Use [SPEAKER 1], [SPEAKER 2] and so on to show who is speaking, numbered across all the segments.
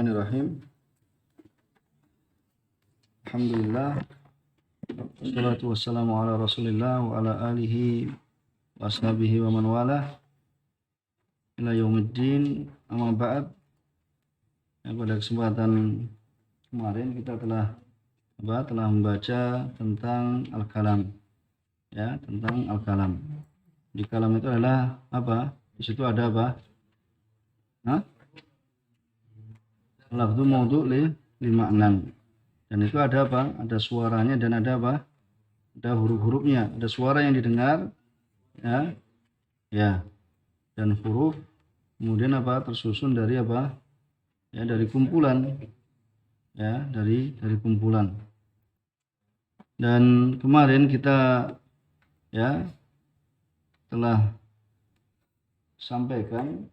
[SPEAKER 1] Bismillahirrahmanirrahim. Alhamdulillah. Wassalatu wassalamu ala Rasulillah wa ala alihi wa ashabihi wa man walah ila yaumiddin. Amma ba'd. Pada kesempatan kemarin kita telah membaca tentang al-kalam. Ya, tentang al-kalam. Di kalam itu adalah apa? Di situ ada apa? Lafzu maudhu' li ma'nan. Dan itu ada apa? Ada suaranya dan ada apa? Ada huruf-hurufnya. Ada suara yang didengar, ya, ya, dan huruf. Kemudian apa? Tersusun dari apa? Ya, dari kumpulan, ya, dari kumpulan. Dan kemarin kita, ya, telah sampaikan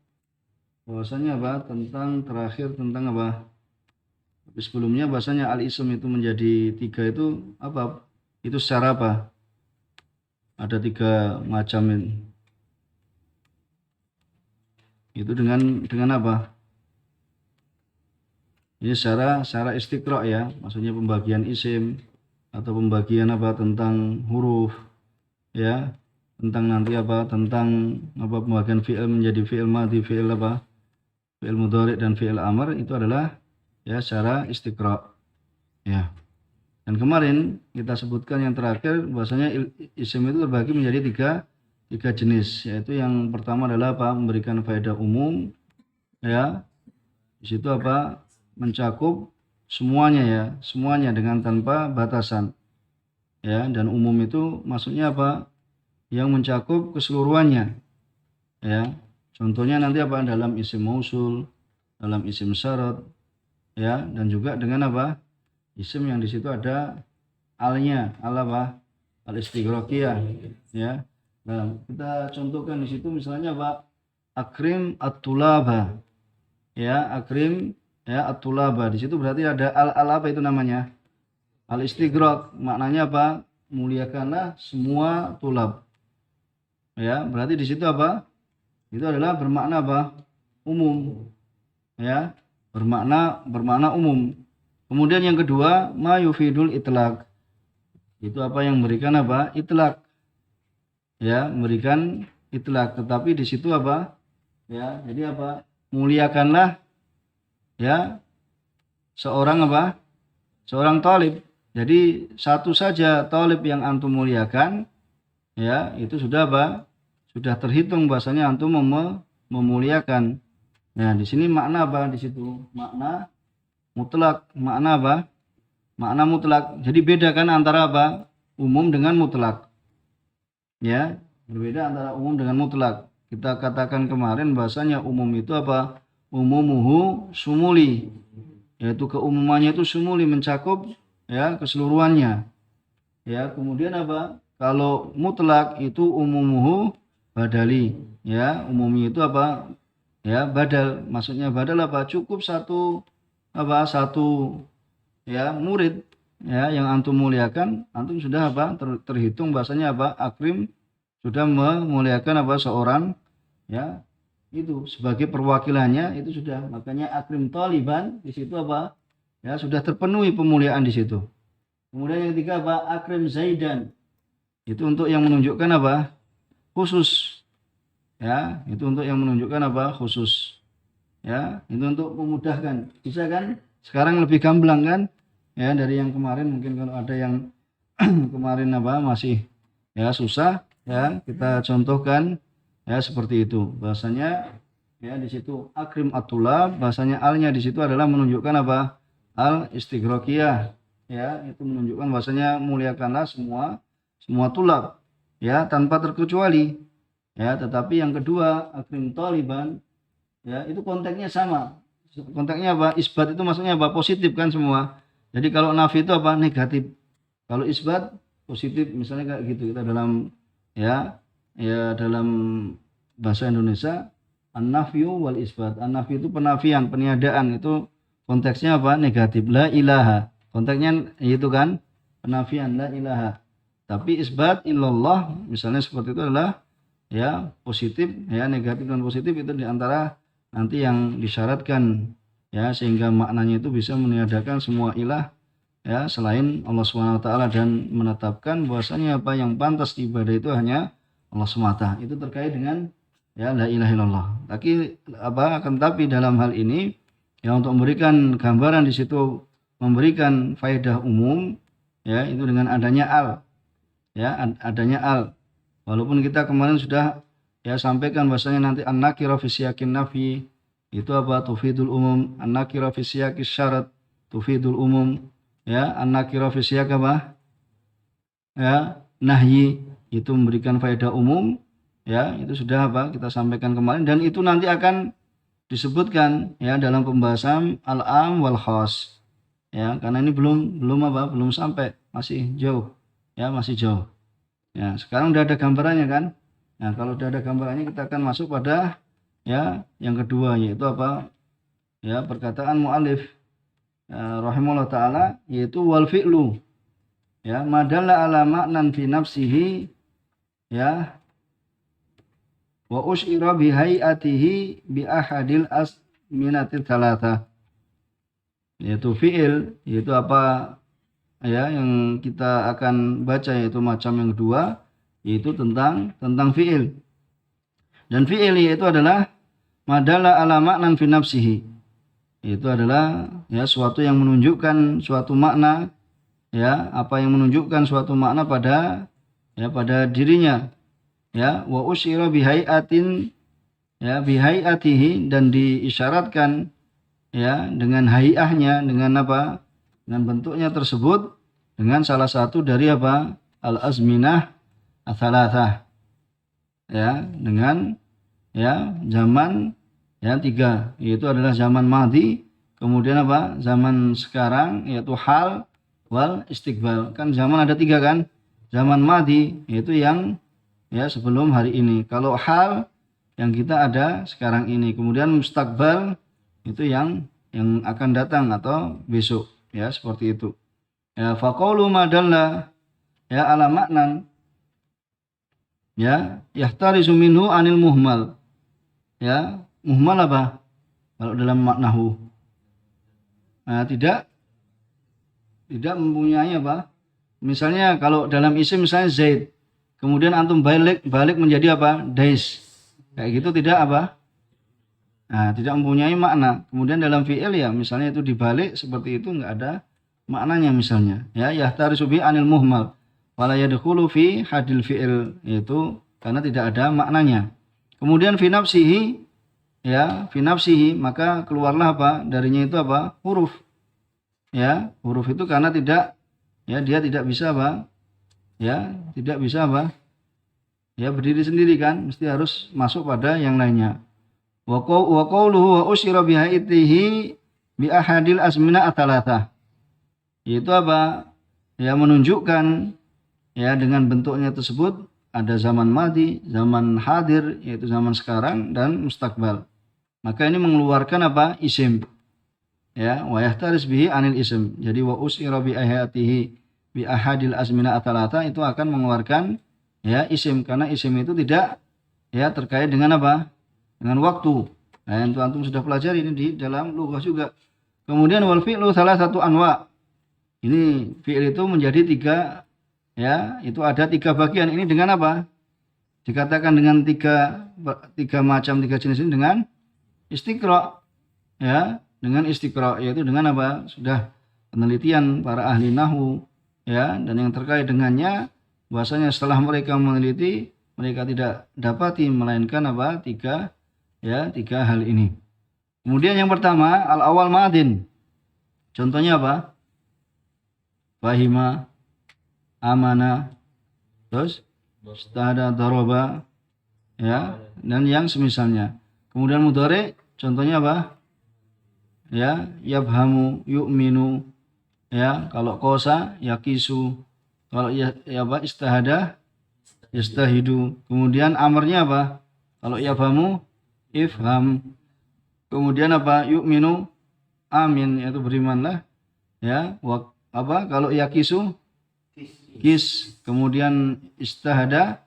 [SPEAKER 1] bahwasanya apa? Tentang apa? Tapi sebelumnya bahwasanya al-ism itu menjadi 3 itu apa? Itu secara apa? Ada 3 macam ini. Itu dengan apa? Ini secara istiqra' ya, maksudnya pembagian isim atau pembagian apa tentang huruf, ya, tentang nanti apa? Tentang apa pembagian fi'il menjadi fi'il madhi, fi'il apa? Fi'il mudhari' dan fi'il amr itu adalah ya secara istiqra'. Ya. Dan kemarin kita sebutkan yang terakhir bahwasanya isim itu terbagi menjadi tiga jenis, yaitu yang pertama adalah apa? Memberikan faedah umum, ya. Di situ apa? Mencakup semuanya ya, semuanya dengan tanpa batasan. Ya, dan umum itu maksudnya apa? Yang mencakup keseluruhannya. Ya. Contohnya nanti apa? Dalam isim mausul, dalam isim syarat, ya, dan juga dengan apa? Isim yang di situ ada alnya, al apa? Al-istighraqiyah, ya. Nah, kita contohkan di situ misalnya apa? Akrim at-tulaba. Ya, akrim ya at-tulaba. Di situ berarti ada al apa itu namanya? Al-istighraq. Maknanya apa? Muliakanlah semua tulab. Ya, berarti di situ apa? Itu adalah bermakna apa? Umum. Ya, bermakna umum. Kemudian yang kedua, ma yufidul itlaq. Itu apa yang memberikan apa? Itlaq. Ya, memberikan itlaq, tetapi di situ apa? Ya, jadi apa? Muliakanlah ya seorang apa? Seorang talib. Jadi satu saja talib yang antum muliakan, ya, itu sudah apa? Sudah terhitung bahasanya antum memuliakan. Nah, di sini makna apa di situ? Makna mutlak. Makna apa? Makna mutlak. Jadi beda kan antara apa? Umum dengan mutlak. Ya, berbeda antara umum dengan mutlak. Kita katakan kemarin bahasanya umum itu apa? Umumuhu sumuli. Yaitu keumumannya itu sumuli, mencakup ya keseluruhannya. Ya, kemudian apa? Kalau mutlak itu umumuhu badali. Ya, umumnya itu apa? Ya, badal. Maksudnya badal apa? Cukup satu ya murid ya yang antum muliakan, antum sudah apa? Terhitung bahasanya apa? Akrim sudah memuliakan apa? Seorang ya itu sebagai perwakilannya itu sudah. Makanya akrim taliban di situ apa? Ya, sudah terpenuhi pemuliaan di situ. Kemudian yang ketiga apa? Akrim zaidan. Itu untuk yang menunjukkan apa? Khusus. Ya, itu untuk yang menunjukkan apa? Khusus. Ya, itu untuk memudahkan. Bisa kan? Sekarang lebih gamblang kan? Ya, dari yang kemarin mungkin kalau ada yang kemarin apa masih ya susah, ya, kita contohkan ya seperti itu. Bahasanya ya di situ akrim atulab, bahasanya alnya di situ adalah menunjukkan apa? Al istighraqiyah. Ya, itu menunjukkan bahasanya muliakanlah semua tulab ya tanpa terkecuali. Ya, tetapi yang kedua akrim taliban ya itu konteksnya sama. Konteksnya apa? Isbat itu maksudnya apa? Positif kan semua. Jadi kalau nafi itu apa? Negatif. Kalau isbat positif, misalnya kayak gitu. Kita dalam dalam bahasa Indonesia an-nafyu wal isbat. An-nafyu itu penafian, peniadaan, itu konteksnya apa? Negatif. La ilaha. Konteksnya itu kan penafian la ilaha. Tapi isbat illallah misalnya seperti itu adalah ya positif, ya negatif dan positif itu diantara nanti yang disyaratkan ya, sehingga maknanya itu bisa meniadakan semua ilah ya selain Allah Subhanahu wa taala dan menetapkan bahwasanya apa yang pantas diibadah itu hanya Allah semata. Itu terkait dengan ya la ilaha illallah. Akan tapi dalam hal ini ya untuk memberikan gambaran di situ, memberikan faedah umum ya itu dengan adanya al, ya adanya al. Walaupun kita kemarin sudah ya sampaikan bahwasanya nanti an-nakira fi siyakin nafi itu apa, tufidul umum, an-nakira fi siyakis syarat tufidul umum, ya an-nakira fi siyak apa, ya nahyi itu memberikan faedah umum, ya itu sudah apa kita sampaikan kemarin, dan itu nanti akan disebutkan ya dalam pembahasan al-am wal khas, ya karena ini belum sampai, masih jauh, ya masih jauh. Ya, sekarang udah ada gambarannya kan? Nah, kalau udah ada gambarannya kita akan masuk pada ya yang kedua, yaitu apa? Ya, perkataan mu'alif rahimahullah taala, yaitu wal fi'lu. Ya, madalla ala ma'nan fi nafsihi ya wa usyira bi hayatihi bi ahadil asminatil thalatha. Yaitu fi'il, yaitu apa? Ya yang kita akan baca yaitu macam yang kedua, yaitu tentang fi'il. Dan fi'il yaitu adalah madalla ala ma'nan fi nafsihi, itu adalah ya suatu yang menunjukkan suatu makna, ya apa yang menunjukkan suatu makna pada dirinya, ya wa usyira bihaiatin, ya bihaiatihi, dan diisyaratkan ya dengan hayahnya, dengan apa, dengan bentuknya tersebut, dengan salah satu dari apa al-azminah ats-tsalatsah, ya dengan ya zaman ya 3, yaitu adalah zaman madhi, kemudian apa zaman sekarang, yaitu hal wal istiqbal. Kan zaman ada 3 kan, zaman madhi yaitu yang ya sebelum hari ini, kalau hal yang kita ada sekarang ini, kemudian mustaqbal itu yang akan datang atau besok, ya seperti itu. Ya faqaulu madalla ya ala maknan ya yahtarisu minhu anil muhmal. Ya muhmal apa kalau dalam maknahu? Nah, tidak mempunyai apa, misalnya kalau dalam isim misalnya Zaid, kemudian antum balik menjadi apa, Dais, kayak gitu tidak apa, nah tidak mempunyai makna. Kemudian dalam fi'il ya misalnya itu dibalik seperti itu, enggak ada maknanya misalnya, ya yahtarisu bi anil muhmal wala yadkhulu fi hadil fi'il, itu karena tidak ada maknanya. Kemudian fi nafsihi, ya fi nafsihi, maka keluarlah apa darinya itu apa, huruf, ya huruf itu karena tidak ya dia tidak bisa apa, ya tidak bisa apa, ya berdiri sendiri kan, mesti harus masuk pada yang lainnya. Wa qawluhu wa usyira bihaitihi bi ahadil azmina ats-tsalatsah, yaitu apa ya menunjukkan ya dengan bentuknya tersebut ada zaman madhi, zaman hadir yaitu zaman sekarang, dan mustakbal. Maka ini mengeluarkan apa, isim, ya wa yahtaris bihi anil isim. Jadi wa usira bi ahatihi bi ahadil azmina ats-tsalatsa itu akan mengeluarkan ya isim, karena isim itu tidak ya terkait dengan apa, dengan waktu. Nah, itu antum sudah pelajari ini di dalam lughah juga. Kemudian wal fi'lu salah satu anwa, ini fi'il itu menjadi 3, ya itu ada 3 bagian. Ini dengan apa dikatakan dengan 3 macam, 3 jenis ini dengan istiqra, ya dengan istiqra, yaitu dengan apa, sudah penelitian para ahli nahwu ya dan yang terkait dengannya, bahwasanya setelah mereka meneliti mereka tidak dapati melainkan apa, 3 hal ini. Kemudian yang pertama al-awal ma'adin, contohnya apa, fahima, amana, terus istada, daraba, ya dan yang semisalnya. Kemudian mudhari contohnya apa, ya yabhamu, yu'minu, ya kalau kosa yakisu, kalau ya apa istahada yastahidu. Kemudian amarnya apa, kalau yabhamu ifham, kemudian apa yu'minu amin, yaitu berimanlah, ya apa kalau yakisu kis, kemudian istahada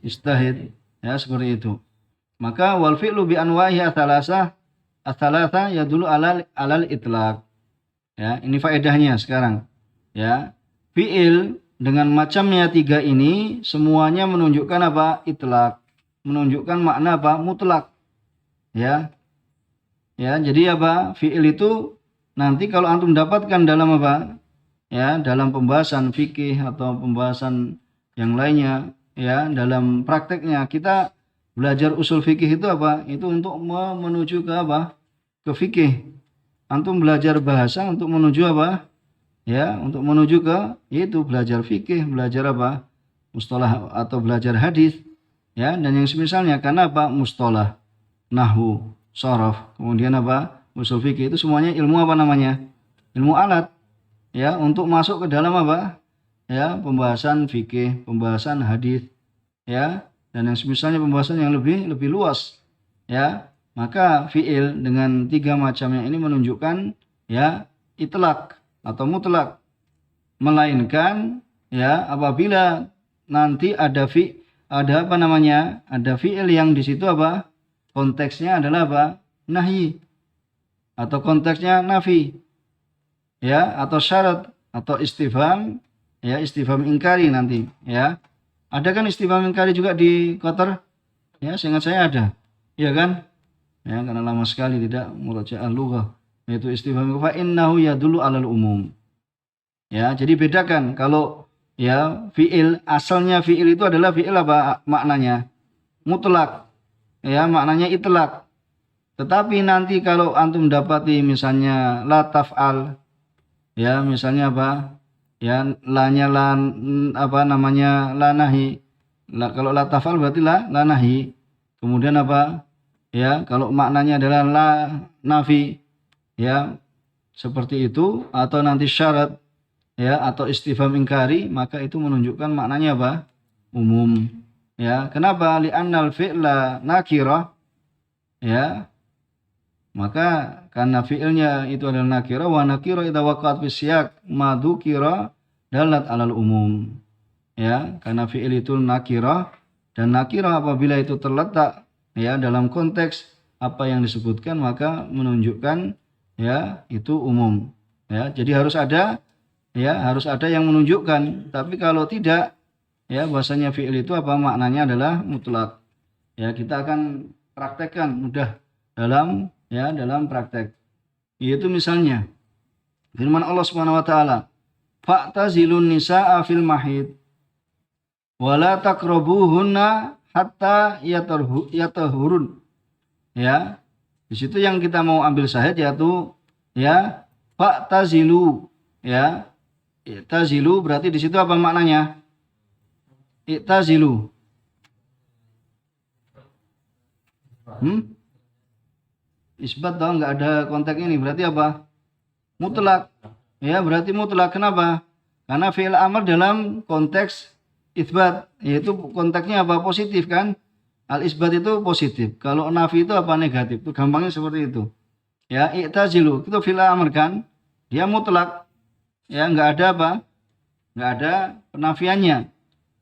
[SPEAKER 1] istahid, ya seperti itu. Maka wal fi'lu bi anwa'ihi ats-tsalatsah Ats-tsalatsa yadullu alal itlaq. Ya, ini faedahnya sekarang. Ya. Fi'il dengan macamnya 3 ini semuanya menunjukkan apa? Itlaq. Menunjukkan makna apa? Mutlak. Ya. Ya, jadi apa? Fi'il itu nanti kalau antum dapatkan dalam apa? Ya, dalam pembahasan fikih atau pembahasan yang lainnya, ya, dalam prakteknya kita belajar usul fikih itu apa? Itu untuk menuju ke apa? Ke fikih. Antum belajar bahasa untuk menuju apa? Ya, untuk menuju ke itu belajar fikih, belajar apa? Mustalah atau belajar hadis, ya, dan yang semisalnya. Karena apa? Mustalah, nahwu, sharaf, kemudian apa? Usul fikih itu semuanya ilmu apa namanya? Ilmu alat, ya, untuk masuk ke dalam apa? Ya, pembahasan fikih, pembahasan hadis, ya, dan yang semisalnya pembahasan yang lebih luas, ya. Maka fiil dengan 3 macamnya ini menunjukkan, ya, itlak atau mutlak, melainkan, ya, apabila nanti ada apa namanya? Ada fiil yang di situ apa? Konteksnya adalah apa? Nahyi atau konteksnya nafi, ya, atau syarat atau istifham, ya, istifham ingkari nanti, ya. Ada kan istifham ingkari juga di Qatar? Ya, seingat saya ada. Iya kan? Ya, karena lama sekali tidak murajaah lughah. Yaitu istifham fa innahu yadullu alal umum. Ya, jadi bedakan kalau, ya, fiil asalnya fiil itu adalah fiil apa maknanya? Mutlak. Ya, maknanya itlak. Tetapi nanti kalau antum dapati misalnya la taf'al, ya, misalnya apa? Ya, lanya la apa namanya? La nahi. Kalau la taf'al berarti la nahi. Kemudian apa? Ya, kalau maknanya adalah la nafi, ya, seperti itu, atau nanti syarat, ya, atau istifham ingkari, maka itu menunjukkan maknanya apa? Umum. Ya, kenapa? Li'annal fi'la nakirah, ya, maka karena fi'ilnya itu adalah nakirah, wa nakirah idza waqa'at fi siyaq ma dzukira dalat alal umum. Ya, karena fi'il itu nakirah, dan nakirah apabila itu terletak, ya, dalam konteks apa yang disebutkan maka menunjukkan, ya, itu umum. Ya, jadi harus ada, ya, harus ada yang menunjukkan. Tapi kalau tidak, ya, bahasanya fi'il itu apa maknanya adalah mutlak. Ya, kita akan praktekkan mudah dalam, ya, dalam praktek. Yaitu misalnya firman Allah Subhanahu wa taala, fa'tazilun nisaa fil mahid wala taqrabuhunna hatta yatahurun. Ya, di situ yang kita mau ambil syahid yaitu, ya, fa'tazilu, ya. I'tazilu berarti di situ apa maknanya? I'tazilu. Isbat dong, nggak ada konteks ini berarti apa? Mutlak. Ya, berarti mutlak. Kenapa? Karena fi'il amr dalam konteks isbat, yaitu konteksnya apa? Positif kan? Al isbat itu positif. Kalau nafi itu apa? Negatif. Itu gampangnya seperti itu. Ya, i'tazilu itu fi'il amr kan? Dia mutlak. Ya, nggak ada apa? Nggak ada penafiannya.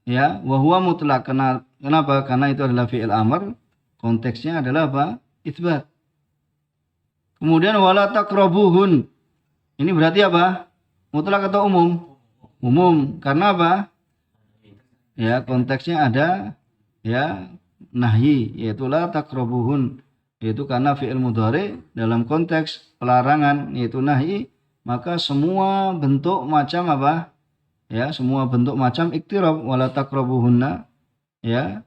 [SPEAKER 1] Ya, wa huwa mutlak. Kenapa? Karena itu adalah fi'il amr. Konteksnya adalah apa? Isbat. Kemudian wala taqrabuhun. Ini berarti apa? Mutlak atau umum? Umum. Karena apa? Ya, konteksnya ada, ya, nahyi, yaitu la taqrabuhun. Yaitu karena fi'il mudhari dalam konteks pelarangan yaitu nahyi, maka semua bentuk macam apa? Ya, semua bentuk macam iktirab wala taqrabuhunna, ya.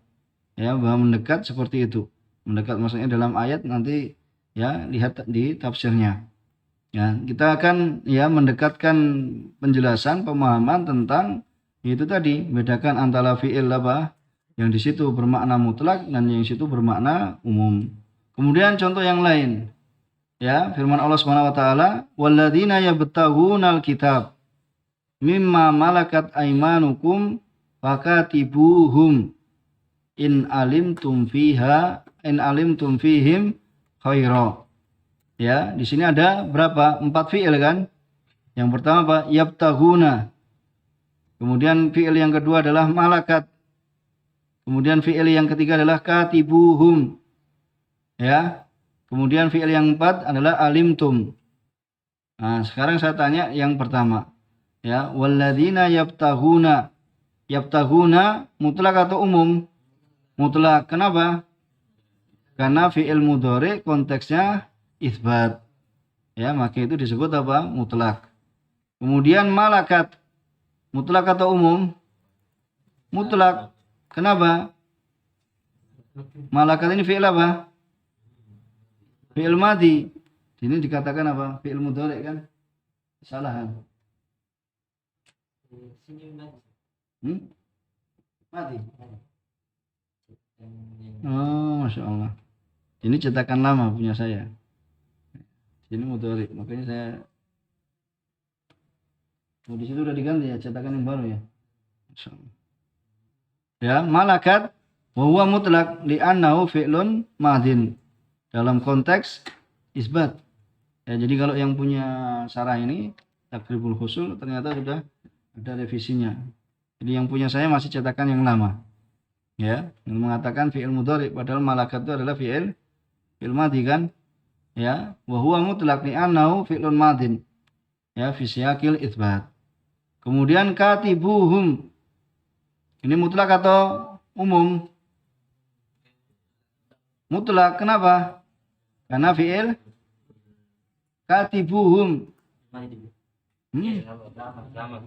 [SPEAKER 1] Ya, bahwa mendekat seperti itu. Mendekat maksudnya dalam ayat nanti, ya, lihat di tafsirnya. Ya, kita akan, ya, mendekatkan penjelasan pemahaman tentang itu tadi, bedakan antara fi'il apa yang di situ bermakna mutlak dan yang di situ bermakna umum. Kemudian contoh yang lain, ya, firman Allah Subhanahu wa taala, walladzina yabtaghunal kitab mimma malakat aymanukum fakatibuhum in alimtum fihim khaira. Ya, di sini ada berapa? 4 fi'il kan? Yang pertama apa? Yabtaghuna. Kemudian fi'il yang kedua adalah malakat. Kemudian fi'il yang ketiga adalah katibuhum. Ya. Kemudian fi'il yang keempat adalah alimtum. Nah, sekarang saya tanya yang pertama. Ya, walladzina yabtaghuna. Yabtaghuna mutlak atau umum? Mutlak. Kenapa? Karena fi'il mudhari konteksnya isbat. Ya, maka itu disebut apa? Mutlak. Kemudian malakat. Mutlak atau umum? Mutlak. Kenapa? Malakat ini fi'il apa? Fi'il madhi. Ini dikatakan apa? Fi'il mudhari kan? Kesalahan. Mati. Oh, Masya Allah. Ini cetakan lama punya saya. Ini mudhari. Makanya saya. Oh, di situ udah diganti ya, cetakan yang baru ya. Masya Allah. Ya, malakat wa huwa mutlak li'annahu fi'lun madhin. Dalam konteks isbat. Ya, jadi kalau yang punya syarah ini Takribul Husul ternyata sudah ada revisinya. Jadi yang punya saya masih cetakan yang lama. Ya, yang mengatakan fi'il mudhari padahal malakat itu adalah fi'il madhi kan? Ya, wa huwa mutlaq li'annahu fi'lun madhin. Ya, fi siyaqil itsbat. Kemudian katibuhum. Ini mutlak atau umum? Mutlak. Kenapa? Karena fi'il katibuhum.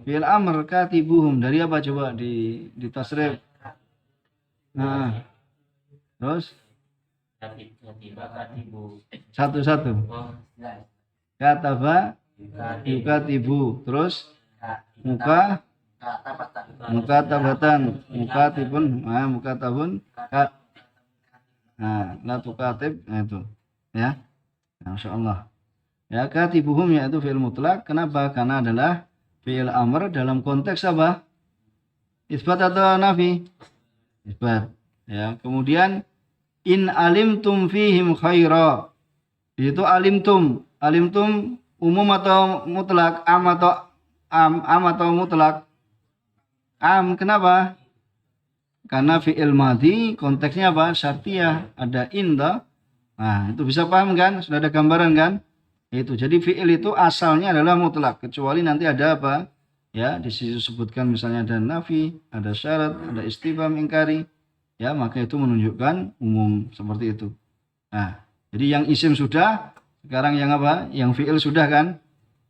[SPEAKER 1] Fi'il amr katibuhum. Dari apa coba di tasrif? Nah. Terus? Satu-satu. Kataba yukatibu. Terus? Mukatabatan. Mukatibun. Nah, mukatabun. Nah, la tukatib. Nah, itu. Ya. Masya Allah. Ya, katibuhum yaitu fi'il mutlak. Kenapa? Karena adalah fi'il amr dalam konteks apa? Isbat atau nafi? Isbat. Ya, kemudian in alimtum fihim khaira. Itu alimtum. Alimtum umum atau mutlak? Am atau mutlak? Am. Kenapa? Karena fi'il madhi konteksnya apa? Syartiyah. Ada in toh. Nah, itu bisa paham kan? Sudah ada gambaran kan? Itu. Jadi fi'il itu asalnya adalah mutlak, kecuali nanti ada apa? Ya, disebutkan misalnya ada nafi, ada syarat, ada istifham ingkari. Ya, maka itu menunjukkan umum seperti itu. Nah, jadi yang isim sudah, sekarang yang apa? Yang fi'il sudah kan?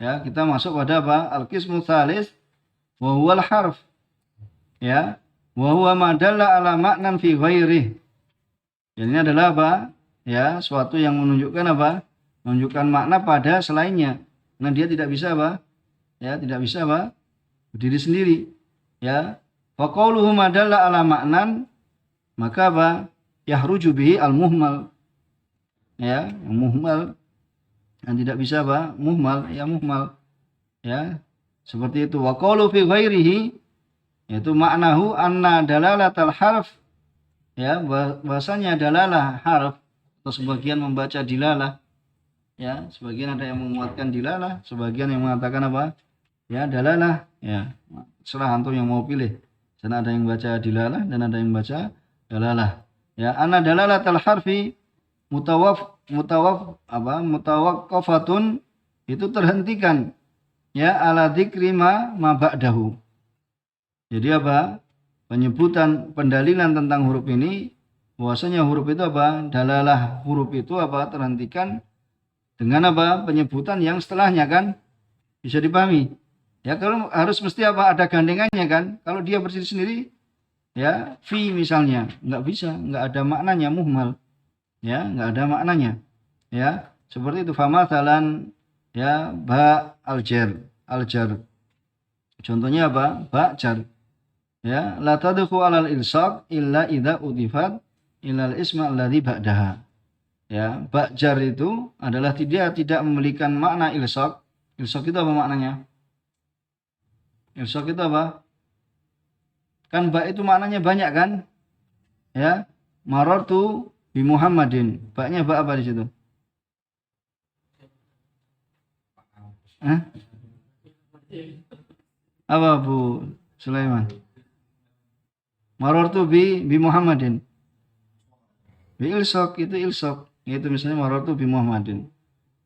[SPEAKER 1] Ya, kita masuk pada apa? Al-qismu tsalis wa huwal harf. Ya, wa huwa ma dalla ala ma'nan fi ghairihi. Ini adalah apa? Ya, suatu yang menunjukkan apa? Menunjukkan makna pada selainnya. Nah, dia tidak bisa apa? Ya, tidak bisa apa? Berdiri sendiri. Ya. Wa qauluhu ma dalla ala ma'nan, maka apa? Yahruju bihi al-muhmal. Ya, yang muhmal yang tidak bisa apa? Muhmal, ya muhmal. Ya. Seperti itu. Wa qaulu fi ghairihi, yaitu maknahu anna dalalatal harf, ya, bahasanya dalalah harf, atau sebagian membaca dilalah. Ya, sebagian ada yang menguatkan dilalah, sebagian yang mengatakan apa? Ya, dalalah. Ya, serah antum yang mau pilih. Karena ada yang baca dilalah dan ada yang baca dalalah. Ya, anna dalalatal harfi mutawaqqafatun, itu terhentikan. Ya, ala dzikri ma ba'dahu. Jadi apa? Penyebutan pendalilan tentang huruf ini, bahwasanya huruf itu apa? Dalalah huruf itu apa? Terhentikan dengan apa? Penyebutan yang setelahnya kan? Bisa dipahami. Ya, kalau harus mesti apa? Ada gandengannya kan? Kalau dia berdiri sendiri, ya, fi misalnya, nggak bisa, nggak ada maknanya, muhmal. Ya, nggak ada maknanya. Ya, seperti itu. Famathalan, ya, ba al-jar. Contohnya apa? Ba jar. Ya, la tadkhu 'alal ilsaq illa idza udifat ilal isma alladhi ba'daha. Ya, ba jar itu adalah tidak memiliki makna ilsaq. Ilsaq itu apa maknanya? Ilsaq itu apa? Kan ba itu maknanya banyak kan? Ya, marartu bi Muhammadin. Ba-nya ba apa di situ? Apa Bu Sulaiman? Marartu bi Muhammadin. Bi ilsaq, itu ilsaq. Itu misalnya marartu bi Muhammadin.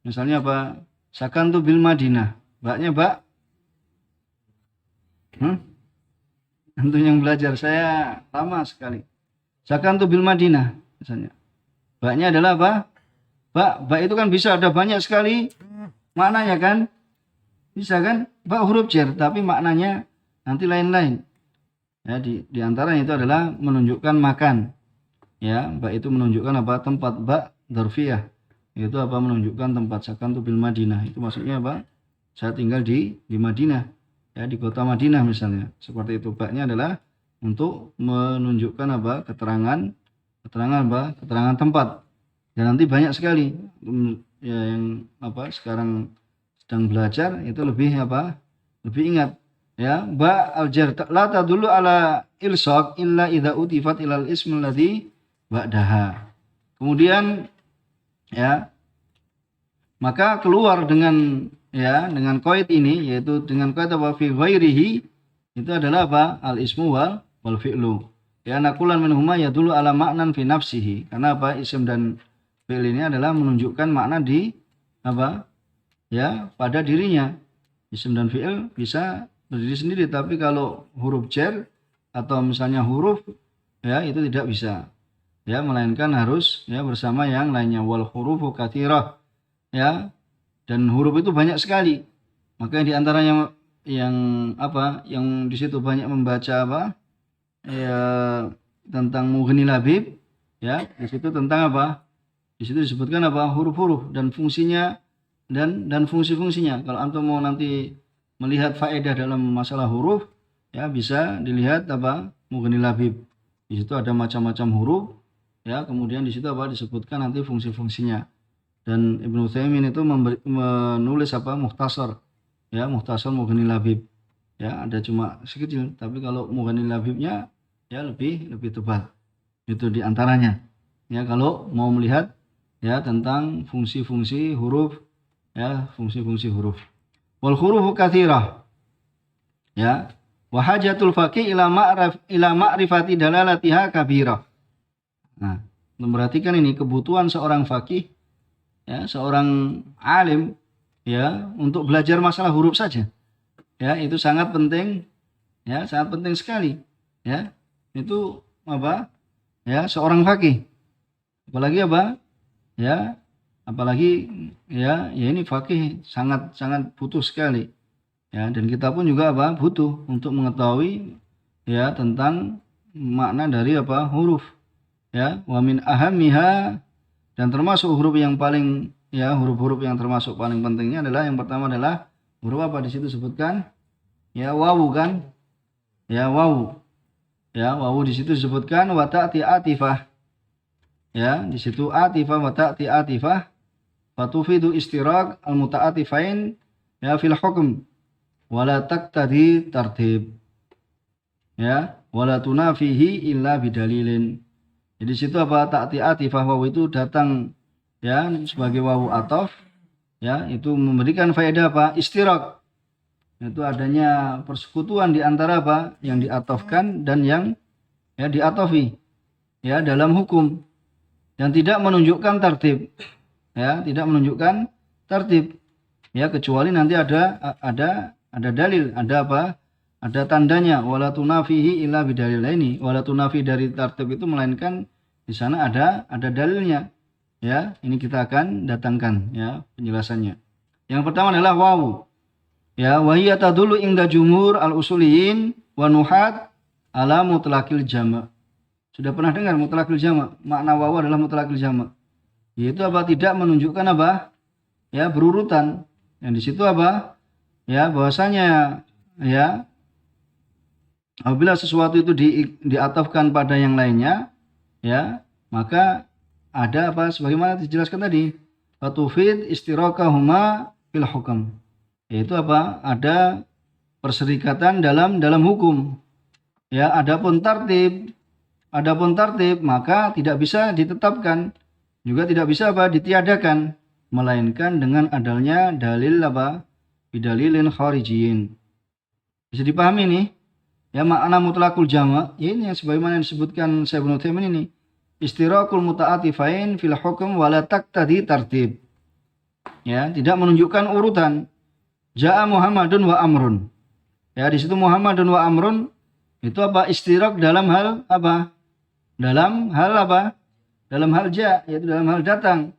[SPEAKER 1] Misalnya apa? Sakantu bil Madinah. Baknya bak. Untuk yang belajar saya lama sekali. Sakantu bil Madinah misalnya. Baknya adalah apa? Bak itu kan bisa ada banyak sekali maknanya kan? Bisa kan? Bak huruf jar, tapi maknanya nanti lain-lain. Ya, di antaranya itu adalah menunjukkan makan. Ya, bak itu menunjukkan apa? Tempat. Bak dzarfiyah. Itu apa? Menunjukkan tempat. Sakantu bil Madinah. Itu maksudnya apa? Saya tinggal di Madinah. Ya, di kota Madinah misalnya. Seperti itu. Baknya adalah untuk menunjukkan apa? Keterangan apa? Keterangan tempat. Dan nanti banyak sekali ya, yang apa? Sekarang sedang belajar itu lebih apa? Lebih ingat. Ya, ba al-jar la tadullu ala ilsaq illa idza utifat ilal ism alladhi ba'daha. Kemudian ya, maka keluar dengan dengan qaid ini, yaitu dengan qaid apa? Fi ghairihi, itu adalah apa? Al ismu wal fi'lu. Ya, naqulan minhuma yadullu ala ma'nan fi nafsihi. Karena apa? Isim dan fi'il ini adalah menunjukkan makna di apa? Ya, pada dirinya. Isim dan fi'il bisa berdiri sendiri, tapi kalau huruf jar atau misalnya huruf ya itu tidak bisa. Ya, melainkan harus ya bersama yang lainnya. Wal hurufu katsirah. Ya. Dan huruf itu banyak sekali. Maka di antaranya yang apa? Yang di situ banyak membaca apa? Ya, tentang Mughni Labib, ya. Di situ tentang apa? Di situ disebutkan apa? Huruf-huruf dan fungsinya dan fungsi-fungsinya. Kalau antum mau nanti melihat faedah dalam masalah huruf, ya bisa dilihat apa? Mughni Labib. Di situ ada macam-macam huruf, ya. Kemudian di situ apa? Disebutkan nanti fungsi-fungsinya. Dan Ibnu Utsaimin itu menulis apa? Mukhtasar. Ya, mukhtasar Mughni Labib. Ya, ada cuma sekecil, tapi kalau Mughni Labibnya ya lebih tebal. Itu di antaranya. Ya, kalau mau melihat ya tentang fungsi-fungsi huruf, ya, fungsi-fungsi huruf. Wal hurufu katsirah. Ya. Wa hajatul faqih ila ma'rifati dalalatiha kabirah. Nah, memperhatikan ini kebutuhan seorang faqih, ya, seorang alim, ya, untuk belajar masalah huruf saja. Ya, itu sangat penting, ya, sangat penting sekali. Ya. Itu apa? Ya, seorang faqih. Apalagi apa? Ya, apalagi ya ini faqih sangat butuh sekali. Ya, dan kita pun juga apa? Butuh untuk mengetahui ya tentang makna dari apa? Huruf. Ya, wa min ahammiha, dan termasuk huruf yang paling ya, huruf-huruf yang termasuk paling pentingnya adalah yang pertama adalah huruf apa? Di situ sebutkan ya wawu kan? Ya, wawu. Ya, wawu di situ disebutkan wa ta'ti atifah. Ya, di situ atifah wa ta'ti atifah fatufidu istirak al-muta'atifain ya fil hukm wala taqtadi tartib. Ya, wala tunafihi illa bidalilin. Jadi situ apa? Ta'ti atifah, wawu itu datang ya sebagai wawu ataf, ya, itu memberikan faedah apa? Istirak. Itu adanya persekutuan di antara apa? Yang diatafkan dan yang ya diatafi ya dalam hukum, dan tidak menunjukkan tertib. Ya, tidak menunjukkan tertib. Ya, kecuali nanti ada dalil, ada apa? Ada tandanya, wala tunafihi illa bidalil ini. Wala tunafi dari tertib itu melainkan di sana ada dalilnya. Ya, ini kita akan datangkan ya penjelasannya. Yang pertama adalah wawu. Ya, wa hiya tadullu inda jumhur al-usuliyin wa nuhat ala mutlaqil jama'. Sudah pernah dengar mutlaqil jama'? Makna wawu adalah mutlaqil jama'. Yaitu apa? Tidak menunjukkan apa? Ya, berurutan. Yang di situ apa? Ya, bahwasanya ya apabila sesuatu itu diatafkan pada yang lainnya, ya, maka ada apa? Sebagaimana dijelaskan tadi, fatufid istirakahuma fil hukm. Yaitu apa? Ada perserikatan dalam hukum. Ya, adapun tartib maka tidak bisa ditetapkan, juga tidak bisa apa? Ditiadakan, melainkan dengan adanya dalil apa? Bidalilin kharijiyin. Bisa dipahami nih? Ya, makna mutlaqul jama', ya ini yang sebagaimana yang disebutkan Syekh Ibnu Utsaimin ini. istirakul muta'atifain fil hukm wala taqtadi tartib. Ya, tidak menunjukkan urutan. Ja'a Muhammadun wa amrun. Ya, di situ Muhammadun wa amrun itu apa? Istirak dalam hal apa? Dalam hal apa? Dalam hal ja, yaitu dalam hal datang.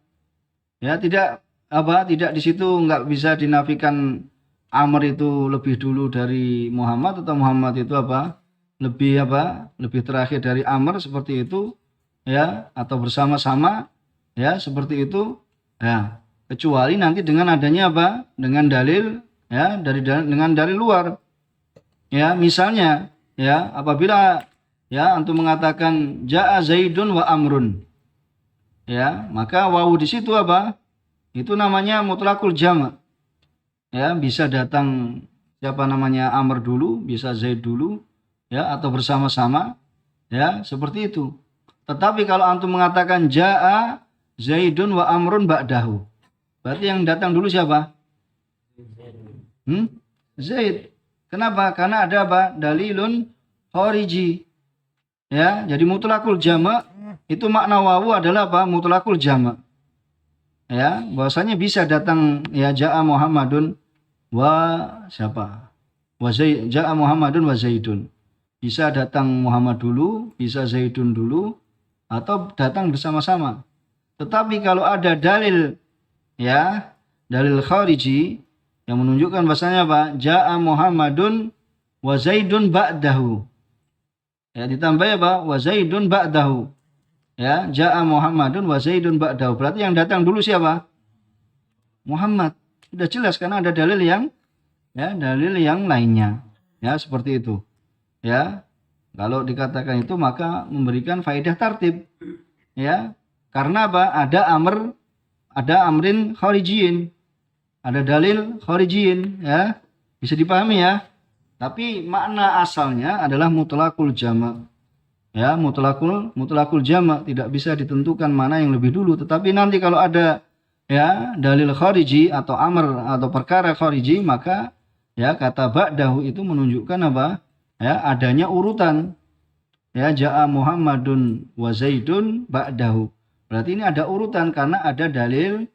[SPEAKER 1] Ya, tidak apa? Tidak di situ nggak bisa dinafikan Amr itu lebih dulu dari Muhammad atau Muhammad itu apa? Lebih apa? Lebih terakhir dari Amr seperti itu, ya, atau bersama-sama, ya, seperti itu. Ya, kecuali nanti dengan adanya apa? Dengan dalil, ya, dengan dalil luar. Ya, misalnya, ya, apabila ya antum mengatakan ja'a Zaidun wa Amrun, ya, maka wawu di situ apa? Itu namanya mutlaqul jama'. Ya, bisa datang siapa namanya Amr dulu, bisa Zaid dulu, ya, atau bersama-sama, ya, seperti itu. Tetapi kalau antum mengatakan ja'a Zaidun wa Amrun ba'dahu, berarti yang datang dulu siapa? Zaid. Kenapa? Karena ada apa? Dalilun khariji. Ya, jadi mutlaqul jama' itu makna wawu adalah apa? Mutlaqul jama'. Ya, bahwasanya bisa datang ya ja'a Muhammadun wa siapa? Wa Zaid, ja'a Muhammadun wa Zaidun. Bisa datang Muhammad dulu, bisa Zaidun dulu, atau datang bersama-sama. Tetapi kalau ada dalil ya, dalil khariji yang menunjukkan bahasanya apa? Ja'a Muhammadun wa Zaidun ba'dahu. Ya, ditambah apa? Wa Zaidun ba'dahu. Ya, ja'a Muhammadun wa Zaidun ba'dahu. Berarti yang datang dulu siapa? Muhammad. Sudah jelas karena ada dalil yang ya, dalil yang lainnya. Ya, seperti itu. Ya. Kalau dikatakan itu maka memberikan faedah tartib. Ya. Karena apa? Ada amrin kharijiyin. Ada dalil kharijiyin, ya. Bisa dipahami ya. Tapi makna asalnya adalah mutlaqul jama'. Ya, mutlaqul jama', tidak bisa ditentukan mana yang lebih dulu, tetapi nanti kalau ada ya dalil khariji atau amr atau perkara khariji, maka ya kata ba'dahu itu menunjukkan apa? Ya, adanya urutan. Ya, ja'a Muhammadun wa Zaidun ba'dahu. Berarti ini ada urutan karena ada dalil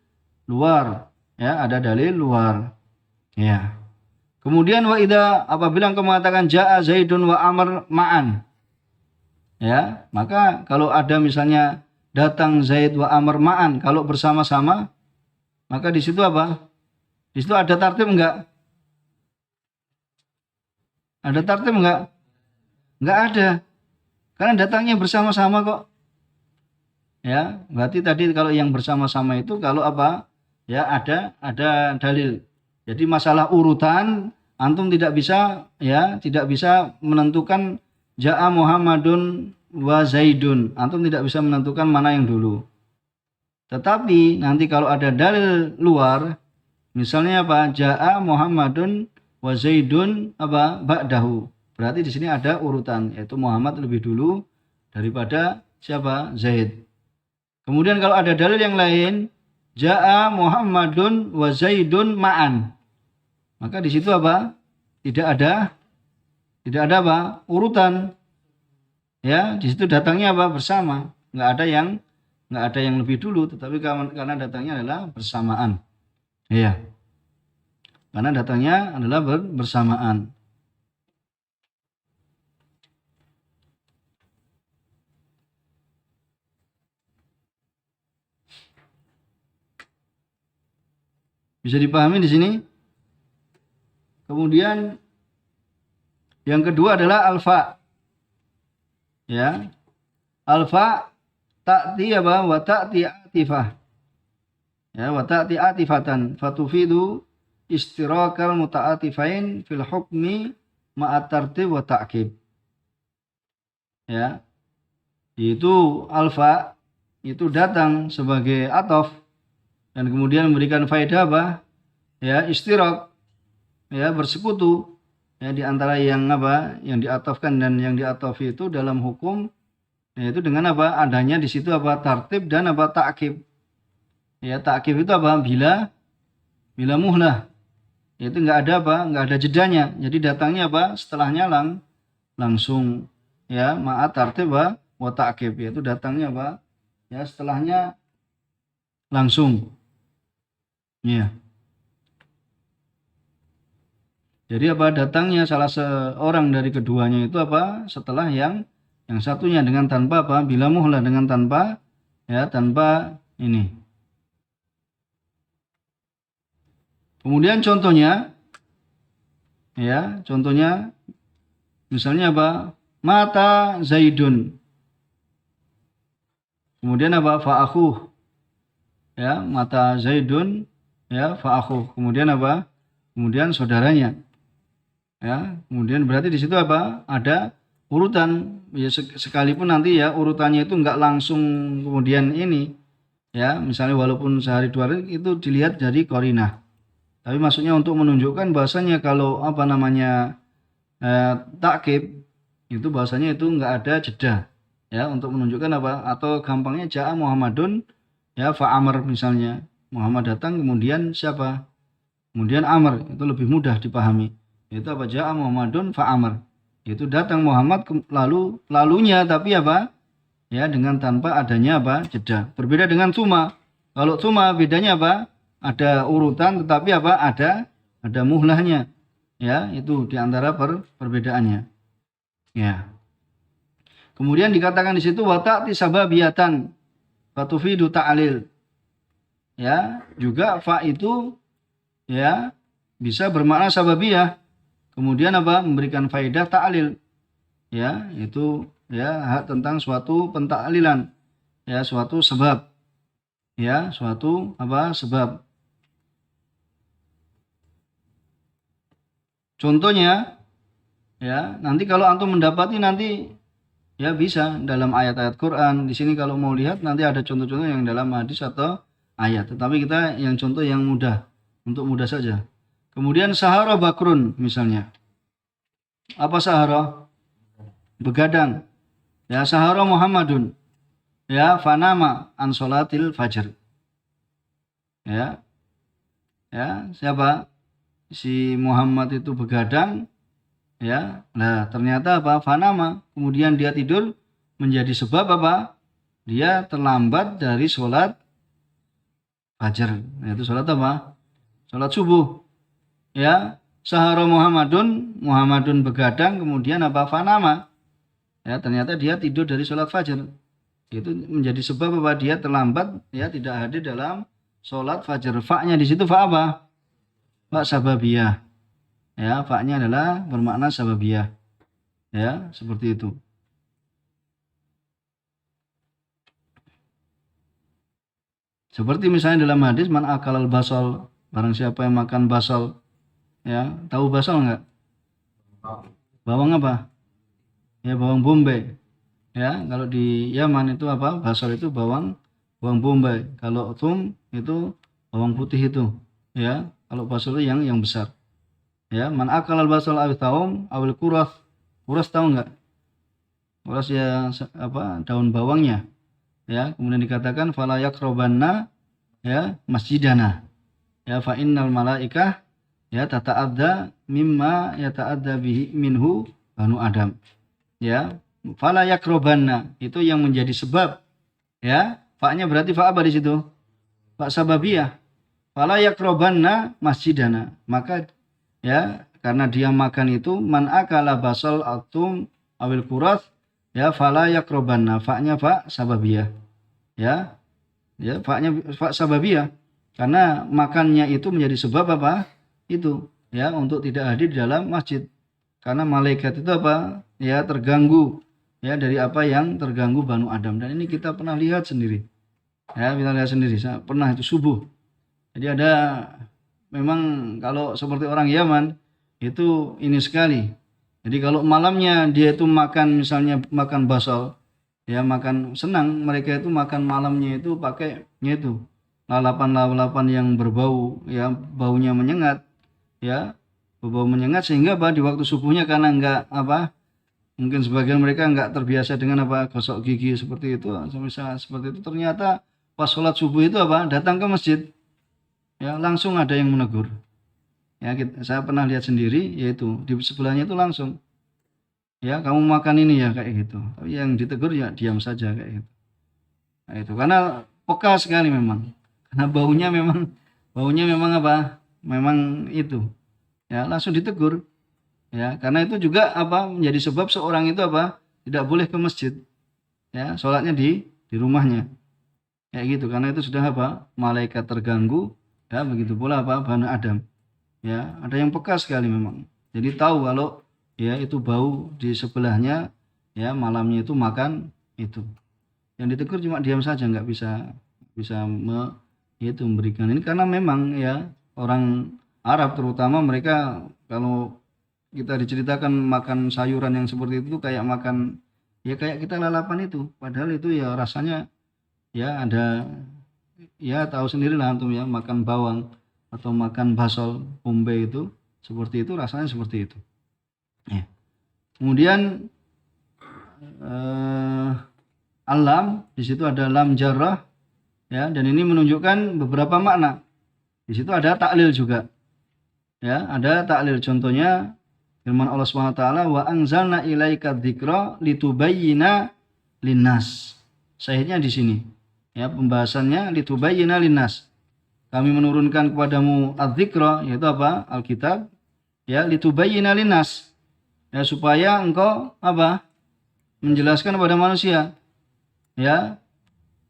[SPEAKER 1] luar. Ya, ada dalil luar. Ya. Kemudian wa idza apabila engkau mengatakan ja'a Zaidun wa Amr ma'an. Ya, maka kalau ada misalnya datang Zaid wa Amr ma'an, kalau bersama-sama, maka di situ apa? Di situ ada tartib enggak? Ada tartib enggak? Enggak ada. Karena datangnya bersama-sama kok. Ya, berarti tadi kalau yang bersama-sama itu kalau apa? Ya, ada dalil. Jadi masalah urutan antum tidak bisa menentukan ja'a Muhammadun wa Zaidun. Antum tidak bisa menentukan mana yang dulu. Tetapi nanti kalau ada dalil luar, misalnya apa? Ja'a Muhammadun wa Zaidun apa? Ba'dahu. Berarti di sini ada urutan, yaitu Muhammad lebih dulu daripada siapa? Zaid. Kemudian kalau ada dalil yang lain, ja'a Muhammadun wa Zaidun ma'an. Maka di situ apa? Tidak ada apa? Urutan. Ya, di situ datangnya apa? Bersama. Enggak ada yang lebih dulu, tetapi karena datangnya adalah bersamaan. Iya. Karena datangnya adalah bersamaan. Bisa dipahami di sini? Kemudian yang kedua adalah alfa. Ya. Alfa ta'ti apa? Wa ta'ti atifah. Ya, wa ta'ti atifatan fatufidu istirakal muta'atifain fil hukmi ma'at tartib wa ta'kib. Ya. Itu alfa itu datang sebagai atof dan kemudian memberikan faedah apa? Ya, istirak. Ya, bersekutu. Ya, di antara yang apa? Yang diatofkan dan yang diatofi itu dalam hukum yaitu dengan apa? Adanya di situ apa? Tartib dan apa? Ta'kib. Ya, ta'kib itu apa? Bila muhlah. Itu enggak ada apa? Enggak ada jedanya. Jadi datangnya apa? Setelahnya langsung ya, ma'at tartib wa ta'qib, yaitu datangnya apa? Ya, setelahnya langsung. Ya. Jadi apa? Datangnya salah seorang dari keduanya itu apa? Setelah yang satunya dengan tanpa apa? Bila muhlah, dengan tanpa ya, tanpa ini. Kemudian contohnya ya, contohnya misalnya apa? Mata Zaidun. Kemudian apa? Fa'akhuh. Ya, mata Zaidun ya, fa'akhuh. Kemudian apa? Kemudian saudaranya. Ya, kemudian berarti di situ apa? Ada urutan. Ya, sekalipun nanti ya urutannya itu enggak langsung kemudian ini. Ya, misalnya walaupun sehari dua hari itu dilihat dari qarinah. Tapi maksudnya untuk menunjukkan bahasanya kalau apa namanya takkib itu bahasanya itu enggak ada jeda. Ya, untuk menunjukkan apa? Atau gampangnya ja'a Muhammadun ya fa'amr misalnya. Muhammad datang kemudian siapa? Kemudian amr, itu lebih mudah dipahami. Itu apa? Ja'a Muhammadun fa'amr. Itu datang Muhammad lalunya tapi apa? Ya, dengan tanpa adanya apa? Jeda. Berbeda dengan tsuma. Kalau tsuma bedanya apa? Ada urutan tetapi apa? Ada muhlahnya. Ya, itu di antara perbedaannya. Ya. Kemudian dikatakan di situ wa ta'ti sababiyatan fatufidu ta'lil. Ya, juga fa itu ya bisa bermakna sababiyah. Kemudian apa? Memberikan faedah ta'lil. Ya, itu ya hak tentang suatu pentaklilan. Ya, suatu sebab. Ya, suatu apa? Sebab. Contohnya ya, nanti kalau antum mendapati nanti ya bisa dalam ayat-ayat Quran. Di sini kalau mau lihat nanti ada contoh-contoh yang dalam hadis atau ayat. Tetapi kita yang contoh yang mudah, untuk mudah saja. Kemudian sahara bakrun misalnya. Apa sahara? Begadang. Ya, sahara Muhammadun. Ya, fanama an sholatil fajr. Ya. Ya, siapa? Si Muhammad itu begadang. Ya. Nah, ternyata apa? Fanama. Kemudian dia tidur menjadi sebab apa? Dia terlambat dari sholat fajar. Yaitu sholat apa? Sholat subuh. Ya, sahara Muhammadun begadang, kemudian apa? Fanama. Ya, ternyata dia tidur dari sholat fajar. Itu menjadi sebab apa? Dia terlambat, ya tidak hadir dalam sholat fajar. Fa-nya di situ fa apa? Fa sababiyah. Ya, fa-nya adalah bermakna sababiyah. Ya, seperti itu. Seperti misalnya dalam hadis man akalal basal, barang siapa yang makan basal. Ya, tahu basal enggak? Bawang apa? Ya, bawang bombay. Ya, kalau di Yaman itu apa? Basal itu bawang bombay. Kalau thum itu bawang putih itu. Ya, kalau basal itu yang besar. Ya, man akal al basal awil taum awil kuras. Kuras tahu enggak? Kuras ya apa? Daun bawangnya. Ya, kemudian dikatakan fala yaqrabanna ya masjidana. Ya, fa innal malaikah ya tata'adda mimma yata'adda bihi minhu banu Adam. Ya, fala yakrobanna itu yang menjadi sebab. Ya, fa-nya berarti fa apa di situ? Fa sababiyah. Fala yakrobanna masjidana. Maka ya, karena dia makan itu man akala basal atum awil kuras ya fala yakrobanna. Fa-nya fa sababiyah. Ya. Ya, fa-nya fa sababiyah. Karena makannya itu menjadi sebab apa? Itu ya untuk tidak hadir di dalam masjid. Karena malaikat itu apa? Ya terganggu ya dari apa yang terganggu Banu Adam, dan ini kita pernah lihat sendiri. Ya, kita lihat sendiri. Saya pernah itu subuh. Jadi ada memang kalau seperti orang Yaman itu ini sekali. Jadi kalau malamnya dia itu makan misalnya makan basal, ya makan senang mereka itu makan malamnya itu pakainya itu lalapan-lalapan yang berbau ya baunya menyengat ya berbau menyengat sehingga di waktu subuhnya karena enggak apa mungkin sebagian mereka enggak terbiasa dengan apa gosok gigi seperti itu misalnya seperti itu ternyata pas sholat subuh itu apa datang ke masjid ya langsung ada yang menegur ya saya pernah lihat sendiri yaitu di sebelahnya itu langsung ya kamu makan ini ya kayak gitu. Tapi yang ditegur ya diam saja kayak gitu. Nah, itu karena peka sekali memang. Karena baunya memang apa? Memang itu. Ya, langsung ditegur. Ya, karena itu juga apa? Menjadi sebab seorang itu apa? Tidak boleh ke masjid. Ya, sholatnya di rumahnya. Kayak gitu. Karena itu sudah apa? Malaikat terganggu. Ya, begitu pula apa? Bani Adam. Ya, ada yang peka sekali memang. Jadi tahu kalau ya itu bau di sebelahnya, ya malamnya itu makan itu. Yang ditegur cuma diam saja, nggak bisa bisa itu memberikan ini karena memang ya orang Arab terutama mereka kalau kita diceritakan makan sayuran yang seperti itu kayak makan ya kayak kita lalapan itu, padahal itu ya rasanya ya ada ya tahu sendiri lah antum ya makan bawang atau makan basol pombe itu seperti itu rasanya seperti itu. Ya. Kemudian eh, alam di situ ada lam jarrah ya dan ini menunjukkan beberapa makna. Di situ ada taklil juga. Ya, ada taklil contohnya firman Allah Subhanahu wa taala wa anzalna ilaika dzikra litubayyina linnas. Sahihnya di sini. Ya, pembahasannya litubayyina linnas. Kami menurunkan kepadamu adzikra yaitu apa? Alkitab ya litubayyina linnas. Ya supaya engkau apa? Menjelaskan kepada manusia. Ya,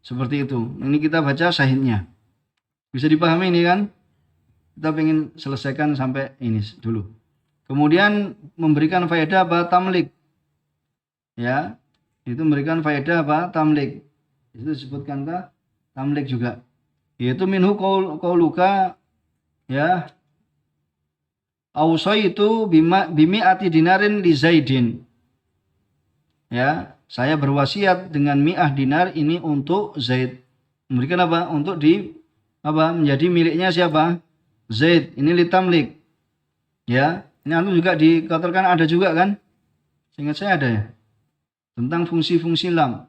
[SPEAKER 1] seperti itu. Ini kita baca sahihnya. Bisa dipahami ini kan? Kita ingin selesaikan sampai ini dulu. Kemudian memberikan faedah apa? Tamlik. Ya, itu memberikan faedah apa? Tamlik. Itu disebutkan tamlik juga. Yaitu minhu qauluka ya ausaitu bimi ati dinarin li Zaidin. Ya, saya berwasiat dengan mi'ah dinar ini untuk Zaid. Memberikan apa? Untuk menjadi miliknya siapa? Zaid. Ini litamlik. Ya, ini antum juga dikatakan ada juga kan? Seingat saya ada ya. Tentang fungsi-fungsi lam.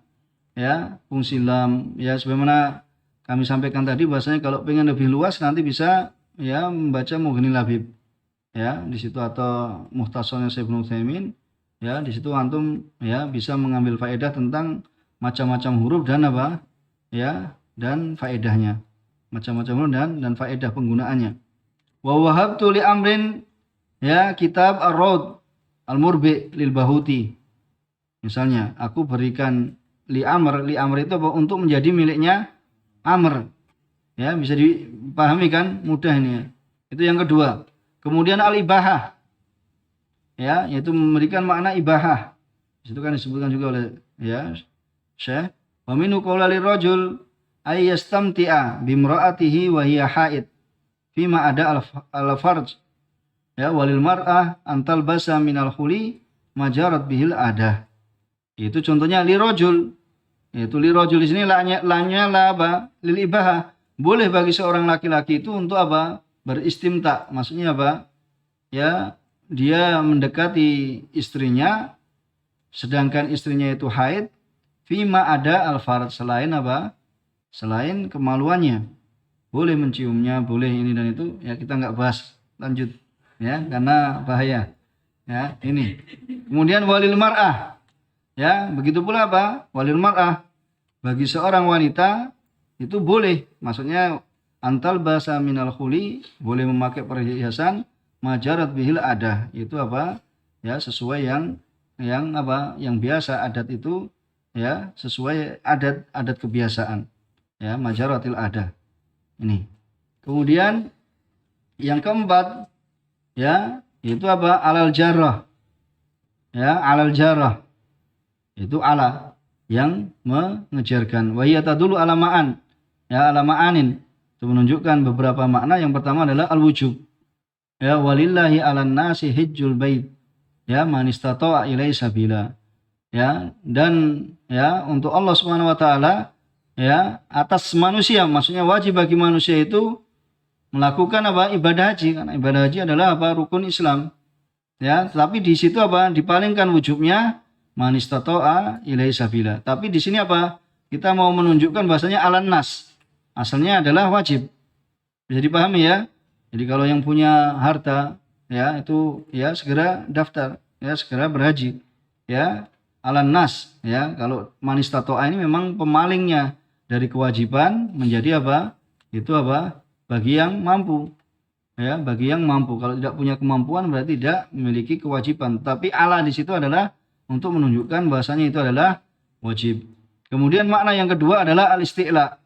[SPEAKER 1] Ya, fungsi lam ya sebagaimana kami sampaikan tadi bahwasanya kalau pengen lebih luas nanti bisa ya membaca Mughnil Labib. Ya, di situ atau Mukhtasarnya Syekh Ibnu Utsaimin. Ya, di situ antum ya bisa mengambil faedah tentang macam-macam huruf dan apa? Ya, dan faedahnya. Macam-macam huruf dan faedah penggunaannya. Wa wahabtu li amrin ya kitab Ar-Raud Al-Murbi lil Bahuti. Misalnya, aku berikan li amr itu apa? Untuk menjadi miliknya Amr. Ya, bisa dipahami kan? Mudah ini ya. Itu yang kedua. Kemudian al-ibahah. Ya, yaitu memberikan makna ibahah. Itu kan disebutkan juga oleh ya Syekh. Wa minu qaula lirajul ay yastamti'a bimra'atihi wa hiya haid. Fima ada al-farj. Ya, walil mar'ah antal basa minal khuli majarat bihil adah. Itu contohnya lirajul. Yaitu lirajul di sini lanya la apa? Lil ibahah. Boleh bagi seorang laki-laki itu untuk apa? Beristimta. Maksudnya apa? Ya, dia mendekati istrinya sedangkan istrinya itu haid fima ada al-farad selain apa? Selain kemaluannya. Boleh menciumnya, boleh ini dan itu. Ya kita nggak bahas. Lanjut. Ya, karena bahaya. Ya, ini. Kemudian walil mar'ah. Ya, begitu pula apa? Walil mar'ah. Bagi seorang wanita itu boleh. Maksudnya antal basa minal khuli, boleh memakai perhiasan majarat bihil adah. Itu apa? Ya, sesuai yang apa? Yang biasa adat itu ya, sesuai adat kebiasaan. Ya, majaratil adah. Ini. Kemudian yang keempat ya, itu apa? Alal jarrah. Ya, alal jarrah. Itu ala yang mengejarkan. Wa hiya tadullu ala ma'an. Ya, ala ma'anin. Itu menunjukkan beberapa makna. Yang pertama adalah al-wujub. Ya, walillahi 'alan nasi hajjul bait. Ya, man istata'a ilaihi sabila. Ya, dan ya untuk Allah Subhanahu wa taala ya, atas manusia, maksudnya wajib bagi manusia itu melakukan apa? Ibadah haji. Karena ibadah haji adalah apa? Rukun Islam. Ya, tapi di situ apa? Dipalingkan wujubnya man istata'a ilaihi sabila. Tapi di sini apa? Kita mau menunjukkan bahasanya 'alan nas. Asalnya adalah wajib. Bisa dipahami ya? Jadi kalau yang punya harta ya itu ya segera daftar, ya segera berhaji. ya alan nas, ya. Kalau man istata'a ini memang pemalingnya dari kewajiban menjadi apa? Itu apa? Bagi yang mampu. Ya, bagi yang mampu. Kalau tidak punya kemampuan berarti tidak memiliki kewajiban. Tapi ala di situ adalah untuk menunjukkan bahasanya itu adalah wajib. Kemudian makna yang kedua adalah al-isti'la.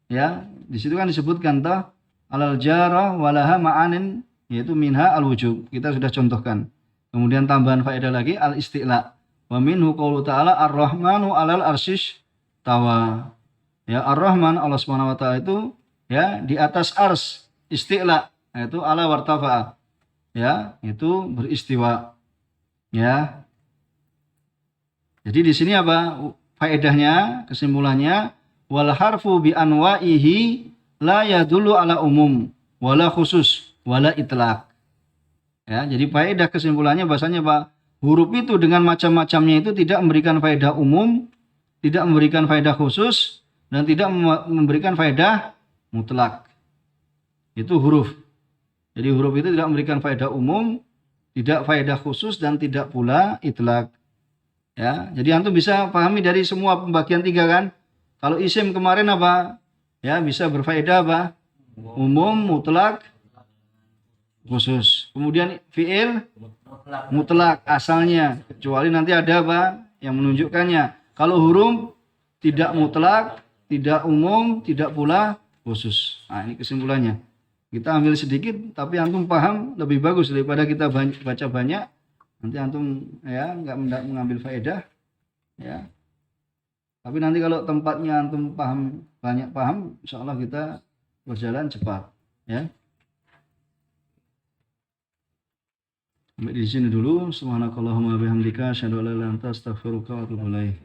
[SPEAKER 1] Ya, di situ kan disebutkan toh alal jarah walaha ma'anin, yaitu minha al-wujub. Kita sudah contohkan. Kemudian tambahan faedah lagi al-isti'la. Wa minhu qaulu ta'ala ar-rahmanu 'alal arsyish tawa. Ya, ar-rahman Allah Subhanahu wa taala itu ya di atas ars, isti'la, yaitu ala wartafa'a. Ya, itu beristiwa. Ya. Jadi di sini apa faedahnya, kesimpulannya wal harfu bi anwa'ihi la yadullu ala umum wala khusus wala itlaq. Ya, jadi faedah kesimpulannya bahasanya Pak, huruf itu dengan macam-macamnya itu tidak memberikan faedah umum, tidak memberikan faedah khusus dan tidak memberikan faedah mutlak. Itu huruf. Jadi huruf itu tidak memberikan faedah umum, tidak faedah khusus dan tidak pula itlaq. Ya, jadi antum bisa pahami dari semua pembagian tiga kan? Kalau isim kemarin apa? Ya, bisa berfaedah apa? Umum, mutlak, khusus. Kemudian fi'il mutlak asalnya, kecuali nanti ada apa yang menunjukkannya. Kalau huruf tidak mutlak, tidak umum, tidak pula khusus. Nah, ini kesimpulannya. Kita ambil sedikit, tapi antum paham lebih bagus daripada kita baca banyak. Nanti antum ya nggak mengambil faedah, ya. Tapi nanti kalau tempatnya antum paham, banyak paham, insya Allah kita berjalan cepat, ya. Sampai di sini dulu. Subhanakallahumma bihamdika asyhadu an la ilaha illa anta astaghfiruka wa atubu ilaik.